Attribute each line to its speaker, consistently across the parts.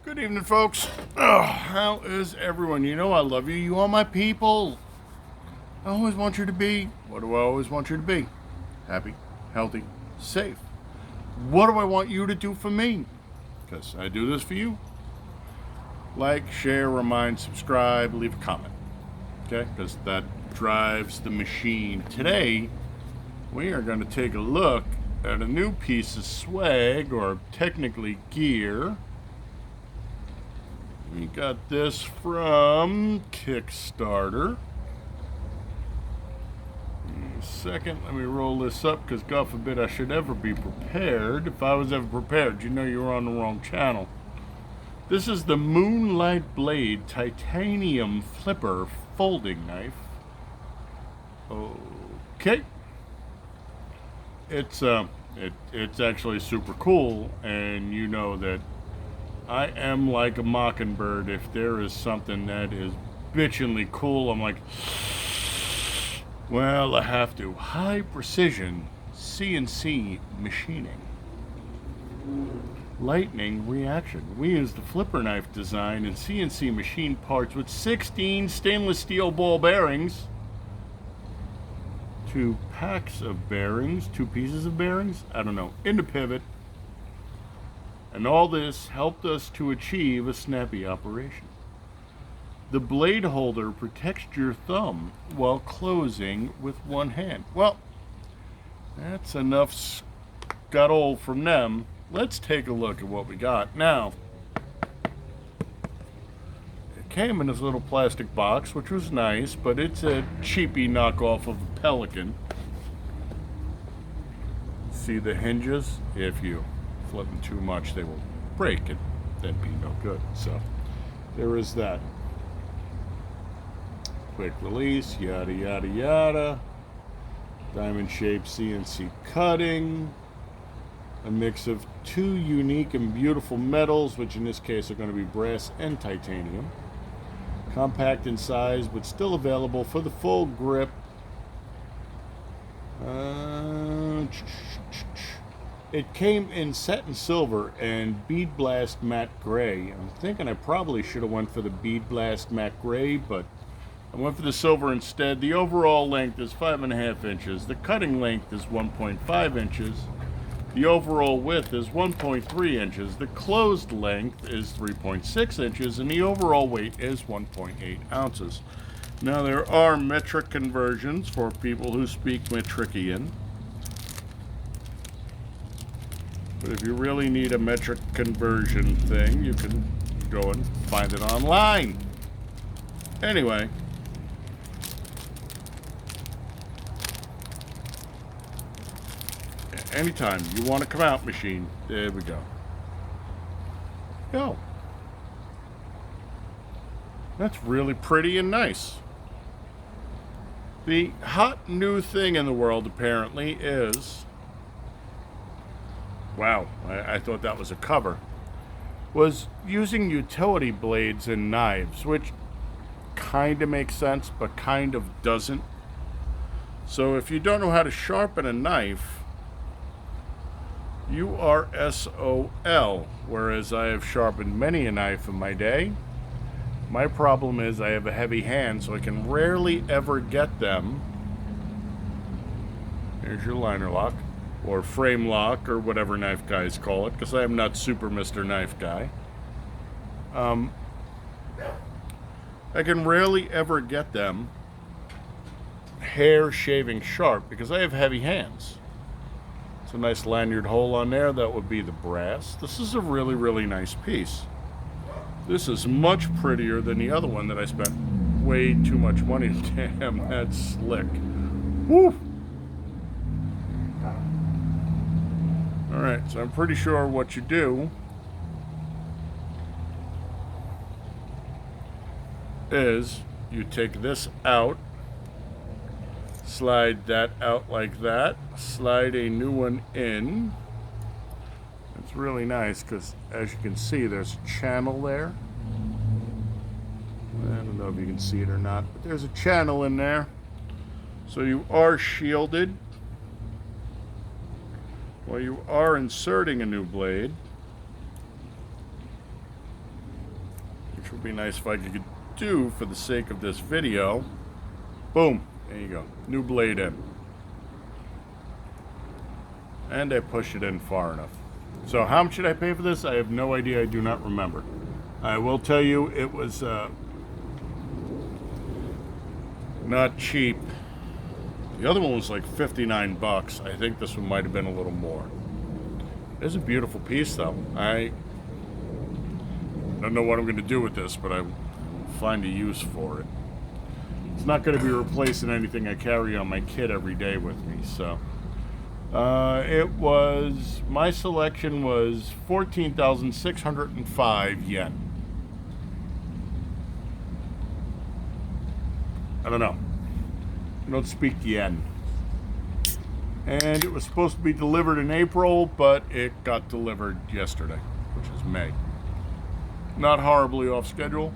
Speaker 1: Good evening, folks. How is everyone? You know I love you. You are my people. I always want you to be. What do I always want you to be? Happy, healthy, safe. What do I want you to do for me? Because I do this for you. Like, share, remind, subscribe, leave a comment. Okay? Because that drives the machine. Today, we are going to take a look at a new piece of swag, or technically gear. We got this from Kickstarter. In a second, let me roll this up, because God forbid I should ever be prepared. If I was ever prepared, you know you were on the wrong channel. This is the Moonlight Blade Titanium Flipper Folding Knife. Okay. It's actually super cool, and you know that I am like a mockingbird. If there is something that is bitchin'ly cool, I'm like, well, I have to. High precision CNC machining. Lightning reaction. We use the flipper knife design and CNC machine parts with 16 stainless steel ball bearings, 2 packs of bearings, 2 pieces of bearings, I don't know, in the pivot. And all this helped us to achieve a snappy operation. The blade holder protects your thumb while closing with one hand. Well, that's enough scuttle from them. Let's take a look at what we got. Now, it came in this little plastic box, which was nice, but it's a cheapy knockoff of a Pelican. See the hinges? If you flip them too much, they will break and then be no good. So there is that. Quick release, yada yada yada. Diamond shaped CNC cutting. A mix of 2 unique and beautiful metals, which in this case are going to be brass and titanium. Compact in size, but still available for the full grip. It came in satin silver and bead blast matte gray. I'm thinking I probably should have went for the bead blast matte gray, but I went for the silver instead. The overall length is 5.5 inches. The cutting length is 1.5 inches. The overall width is 1.3 inches. The closed length is 3.6 inches, and the overall weight is 1.8 ounces. Now, there are metric conversions for people who speak Metrician. But if you really need a metric conversion thing, you can go and find it online. Anyway. Anytime you want to come out, machine. There we go. Yo. That's really pretty and nice. The hot new thing in the world, apparently, is... Wow, I thought that was a cover. Was using utility blades and knives, which kind of makes sense, but kind of doesn't. So if you don't know how to sharpen a knife, you are SOL, whereas I have sharpened many a knife in my day. My problem is I have a heavy hand, so I can rarely ever get them. Here's your liner lock, or frame lock, or whatever knife guys call it, because I am not super Mr. Knife Guy. I can rarely ever get them hair shaving sharp, because I have heavy hands. It's a nice lanyard hole on there. That would be the brass. This is a really, really nice piece. This is much prettier than the other one that I spent way too much money. Damn, that's slick. Woo! Alright, so I'm pretty sure what you do is you take this out, slide that out like that, slide a new one in. It's really nice because, as you can see, there's a channel there. I don't know if you can see it or not, but there's a channel in there. So you are shielded while you are inserting a new blade. which would be nice if I could do for the sake of this video. Boom. There you go. New blade in. And I push it in far enough. So how much did I pay for this? I have no idea. I do not remember. I will tell you it was not cheap. The other one was like 59 bucks. I think this one might have been a little more. It's a beautiful piece though. I don't know what I'm going to do with this, but I will find a use for it. It's not going to be replacing anything I carry on my kit every day with me, so. My selection was 14,605 yen. I don't know. I don't speak yen. And it was supposed to be delivered in April, but it got delivered yesterday, which is May. Not horribly off schedule.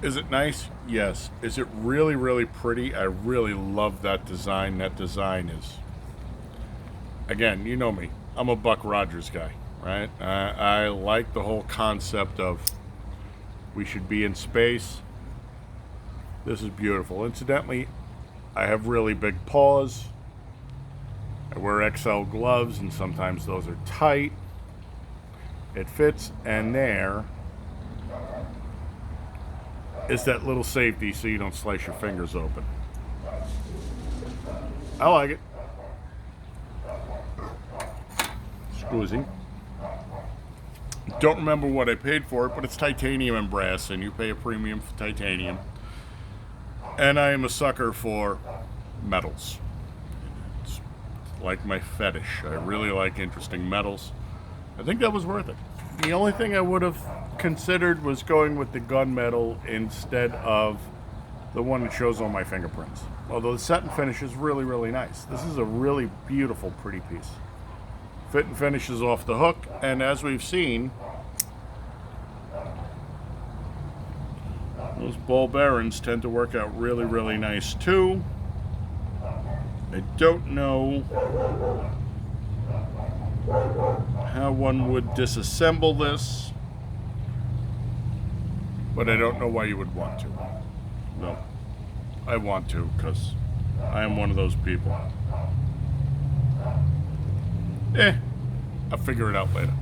Speaker 1: Is it nice? Yes. Is it really, really pretty? I really love that design. That design is, again, you know me. I'm a Buck Rogers guy, right? I like the whole concept of we should be in space. This is beautiful. Incidentally, I have really big paws. I wear XL gloves, and sometimes those are tight. It fits, and there is that little safety so you don't slice your fingers open. I like it. Squeezy. Don't remember what I paid for it, but it's titanium and brass, and you pay a premium for titanium. And I am a sucker for metals. It's like my fetish. I really like interesting metals. I think that was worth it. The only thing I would have considered was going with the gunmetal instead of the one that shows all my fingerprints. Although the set and finish is really, really nice. This is a really beautiful, pretty piece. Fit and finish is off the hook, and as we've seen, those ball bearings tend to work out really, really nice too. I don't know how one would disassemble this, but I don't know why you would want to. No, I want to because I am one of those people. I'll figure it out later.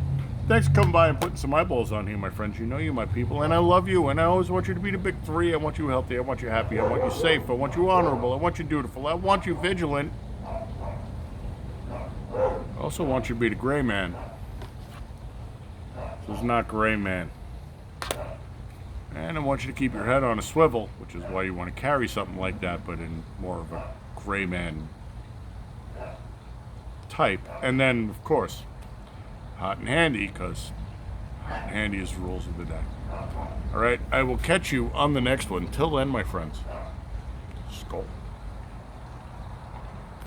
Speaker 1: Thanks for coming by and putting some eyeballs on here, my friends. You know you, my people, and I love you, and I always want you to be the big three. I want you healthy, I want you happy, I want you safe, I want you honorable, I want you dutiful, I want you vigilant. I also want you to be the gray man. This is not gray man. And I want you to keep your head on a swivel, which is why you want to carry something like that, but in more of a gray man type. And then, of course, hot and handy, because hot and handy is the rules of the day. All right, I will catch you on the next one. Till then, my friends, Skull.